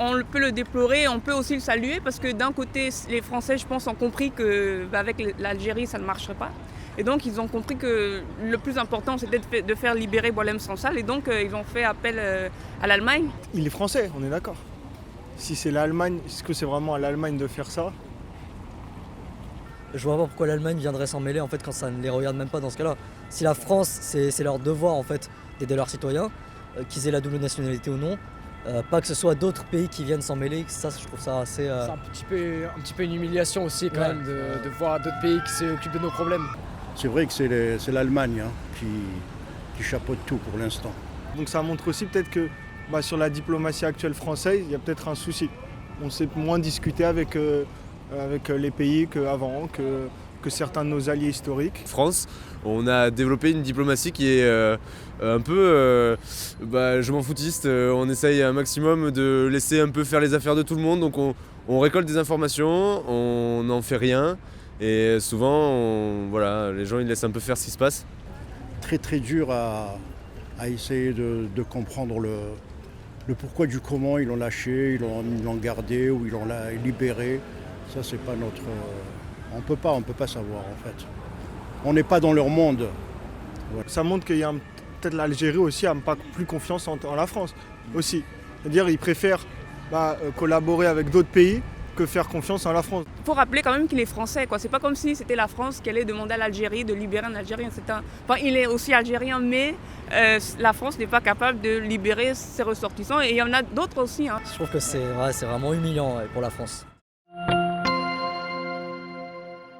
On peut le déplorer, on peut aussi le saluer parce que d'un côté, les Français, je pense, ont compris qu'avec l'Algérie, ça ne marcherait pas. Et donc, ils ont compris que le plus important, c'était de faire libérer Boualem Sansal. Et donc, ils ont fait appel à l'Allemagne. Il est français, on est d'accord. Si c'est l'Allemagne, est-ce que c'est vraiment à l'Allemagne de faire ça? Je vois pas pourquoi l'Allemagne viendrait s'en mêler en fait quand ça ne les regarde même pas dans ce cas-là. Si la France, c'est leur devoir en fait d'aider leurs citoyens, qu'ils aient la double nationalité ou non, pas que ce soit d'autres pays qui viennent s'en mêler, ça je trouve ça assez... C'est un petit peu une humiliation aussi quand même de voir d'autres pays qui s'occupent de nos problèmes. C'est vrai que c'est l'Allemagne qui chapeaute tout pour l'instant. Donc ça montre aussi peut-être que sur la diplomatie actuelle française, il y a peut-être un souci. On sait moins discuter avec les pays qu'avant, que certains de nos alliés historiques. France, on a développé une diplomatie qui est un peu je m'en foutiste. On essaye un maximum de laisser un peu faire les affaires de tout le monde. Donc on récolte des informations, on n'en fait rien. Et souvent, les gens ils laissent un peu faire ce qui se passe. Très très dur à essayer de comprendre le pourquoi du comment ils l'ont lâché, ils l'ont gardé ou ils l'ont libéré. Ça c'est pas notre... On peut pas savoir en fait. On n'est pas dans leur monde. Ouais. Ça montre qu'il y a peut-être l'Algérie aussi n'a pas plus confiance en la France aussi. C'est-à-dire qu'ils préfèrent collaborer avec d'autres pays que faire confiance en la France. Il faut rappeler quand même qu'il est français, quoi. C'est pas comme si c'était la France qui allait demander à l'Algérie de libérer un Algérien. Il est aussi algérien, mais la France n'est pas capable de libérer ses ressortissants. Et il y en a d'autres aussi. Je trouve que c'est vraiment humiliant pour la France.